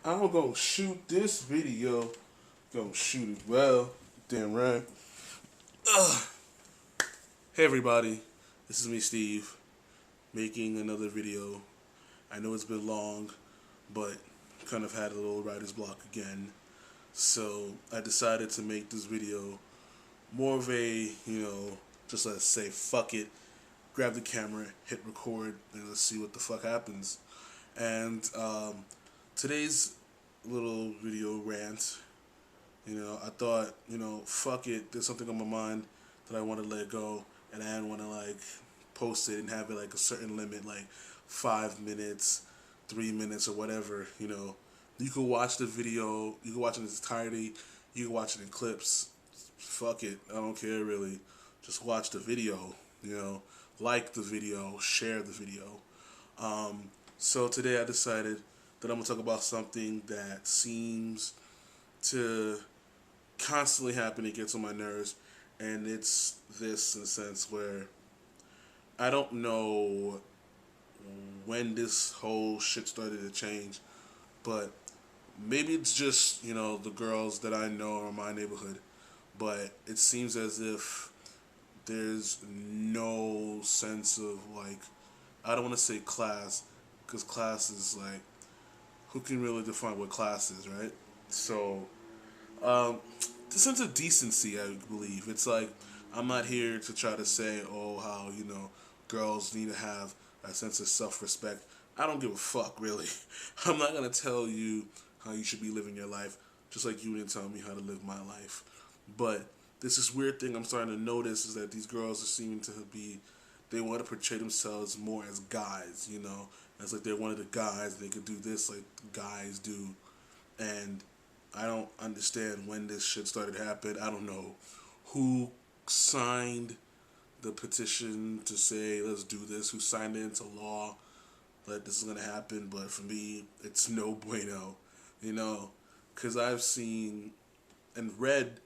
I'm gonna shoot this video. Gonna shoot it well. Damn right. Ugh. Hey everybody, this is me, Steve, making another video. I know it's been long, but kind of had a little writer's block again. So I decided to make this video more of a, just let's say fuck it, grab the camera, hit record, and let's see what the fuck happens. And today's little video rant, I thought, fuck it, there's something on my mind that I want to let go, and I didn't want to like post it and have it like a certain limit, like 5 minutes, 3 minutes, or whatever. You can watch the video, you can watch it in its entirety, you can watch it in clips. Fuck it, I don't care really. Just watch the video, like the video, share the video. So today I decided that I'm gonna talk about something that seems to constantly happen. It gets on my nerves, and it's this in a sense where I don't know when this whole shit started to change, but maybe it's just the girls that I know in my neighborhood, but it seems as if there's no sense of like, I don't want to say class, because class is like, who can really define what class is, right? So um, the sense of decency, I believe. It's like, I'm not here to try to say, oh, how, girls need to have a sense of self-respect. I don't give a fuck, really. I'm not going to tell you how you should be living your life, just like you didn't tell me how to live my life. But this weird thing I'm starting to notice is that these girls are seeming to be, they want to portray themselves more as guys, as like they're one of the guys, they could do this like guys do. And I don't understand when this shit started to happen. I don't know who signed the petition to say let's do this, who signed it into law that this is gonna happen. But for me, it's no bueno, because I've seen and read,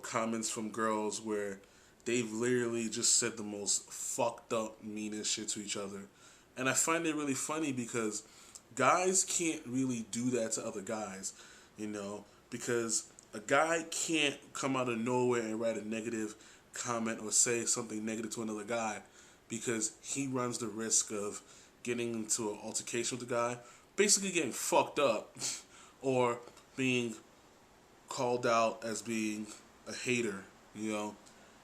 comments from girls where they've literally just said the most fucked up, meanest shit to each other, and I find it really funny because guys can't really do that to other guys, you know, because a guy can't come out of nowhere and write a negative comment or say something negative to another guy because he runs the risk of getting into an altercation with the guy, basically getting fucked up, or being called out as being a hater,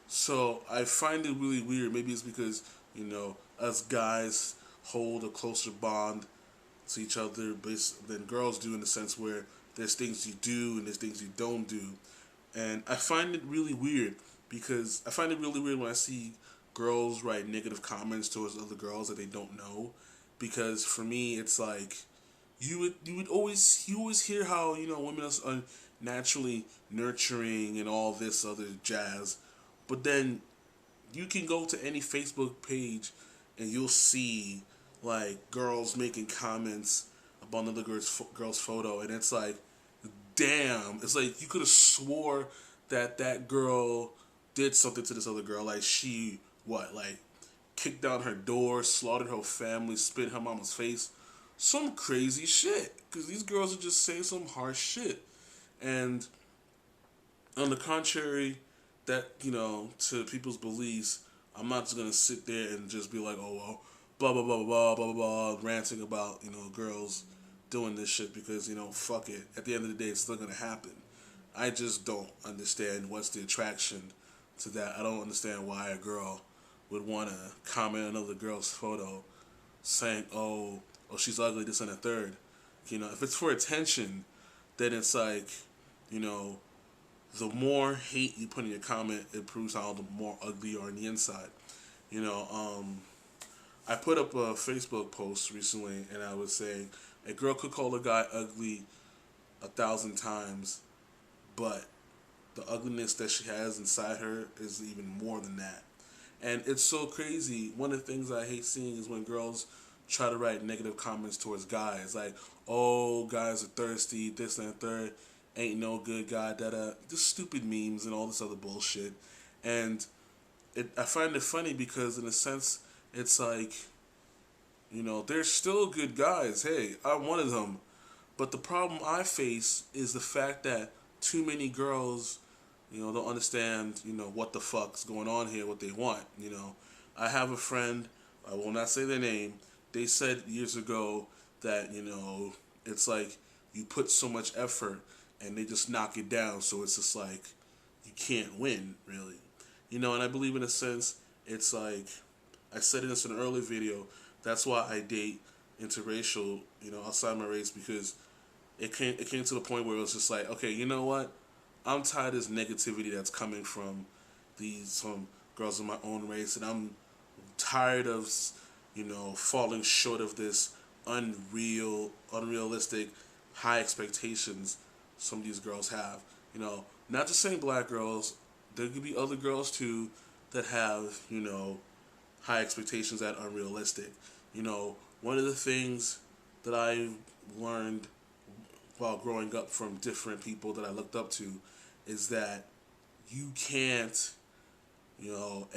So I find it really weird. Maybe it's because, us guys hold a closer bond to each other than girls do, in the sense where there's things you do and there's things you don't do. And I find it really weird because I find it really weird when I see girls write negative comments towards other girls that they don't know. Because for me, it's like you always hear how women are naturally nurturing and all this other jazz, but then you can go to any Facebook page and you'll see like girls making comments about another girl's photo, and it's like, damn, it's like you could have swore that that girl did something to this other girl, like she like kicked down her door, slaughtered her family, spit in her mama's face, some crazy shit. Because these girls are just saying some harsh shit, and on the contrary, that to people's beliefs, I'm not just gonna sit there and just be like, oh well, blah blah blah blah blah blah, ranting about girls doing this shit, because fuck it. At the end of the day, it's still gonna happen. I just don't understand what's the attraction to that. I don't understand why a girl would want to comment on another girl's photo, saying, oh, she's ugly, this and a third. If it's for attention, then it's like, you know, the more hate you put in your comment, it proves how the more ugly you are on the inside. You know, um, I put up a Facebook post recently, and I was saying a girl could call a guy ugly 1,000 times, but the ugliness that she has inside her is even more than that. And it's so crazy. One of the things I hate seeing is when girls try to write negative comments towards guys, like, "Oh, guys are thirsty, this and that third, ain't no good guy, da da." Just stupid memes and all this other bullshit. And I find it funny because, in a sense, it's like, there's still good guys. Hey, I'm one of them. But the problem I face is the fact that too many girls, don't understand, what the fuck's going on here, what they want. I have a friend, I will not say their name. They said years ago that, it's like you put so much effort and they just knock it down. So it's just like you can't win, really. And I believe in a sense, it's like, I said in this in an earlier video, that's why I date interracial, outside my race, because it came to the point where it was just like, okay, you know what? I'm tired of this negativity that's coming from some girls of my own race, and I'm tired of, falling short of this unrealistic high expectations some of these girls have. Not just saying black girls, there could be other girls too that have, high expectations that are unrealistic. One of the things that I learned while growing up from different people that I looked up to is that you can't, you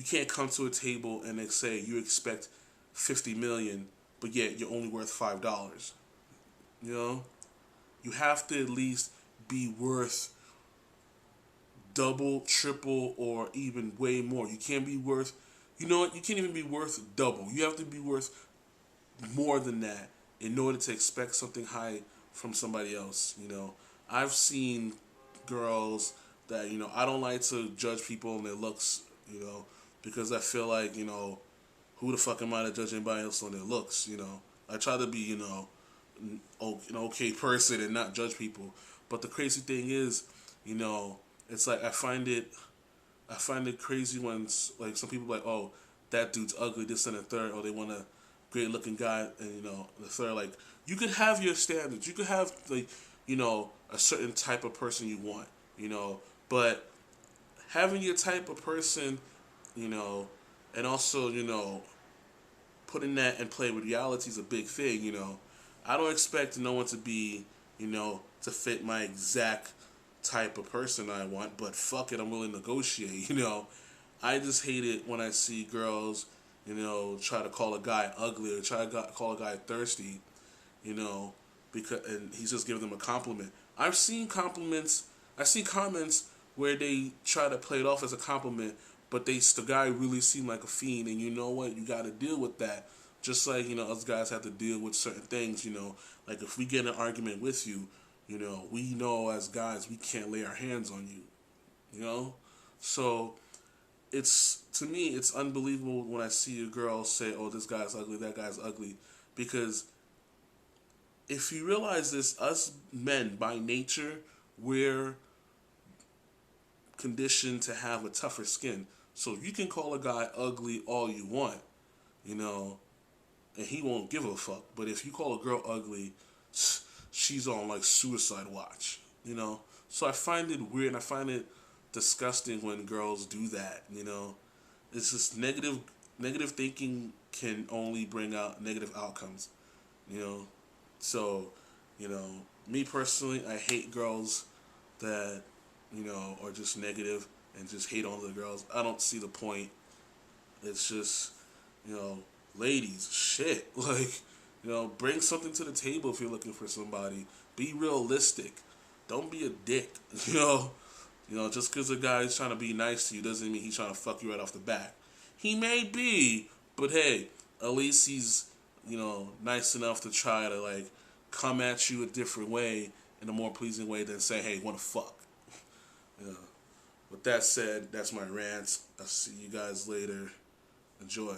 can't come to a table and they say you expect 50 million, but yet you're only worth $5. You have to at least be worth double, triple, or even way more. You can't be worth, you can't even be worth double. You have to be worth more than that in order to expect something high from somebody else. I've seen girls that, I don't like to judge people on their looks, because I feel like, who the fuck am I to judge anybody else on their looks, I try to be, an okay person and not judge people. But the crazy thing is, it's like I find it crazy when, like, some people are like, oh, that dude's ugly, this and the third, or they want a great looking guy, and the third. Like, you could have your standards, you could have, like, a certain type of person you want, but having your type of person, and also, putting that in play with reality is a big thing. I don't expect no one to be, to fit my exact type of person I want, but fuck it, I'm willing to negotiate. I just hate it when I see girls, try to call a guy ugly or try to call a guy thirsty, because, and he's just giving them a compliment. I've seen comments where they try to play it off as a compliment, but the guy really seemed like a fiend, and you know what? You got to deal with that. Just like, us guys have to deal with certain things, like if we get in an argument with you, we know as guys we can't lay our hands on you, So to me, it's unbelievable when I see a girl say, oh, this guy's ugly, that guy's ugly, because if you realize this, us men by nature, we're conditioned to have a tougher skin. So you can call a guy ugly all you want, and he won't give a fuck. But if you call a girl ugly, she's on like suicide watch, So I find it weird and I find it disgusting when girls do that, It's just negative thinking can only bring out negative outcomes, So, me personally, I hate girls that, are just negative and just hate on the girls. I don't see the point. It's just, ladies, shit. Like, bring something to the table if you're looking for somebody. Be realistic. Don't be a dick. Just because a guy's trying to be nice to you doesn't mean he's trying to fuck you right off the bat. He may be, but hey, at least he's, nice enough to try to, like, come at you a different way, in a more pleasing way than say, hey, wanna fuck. With that said, that's my rant. I'll see you guys later. Enjoy.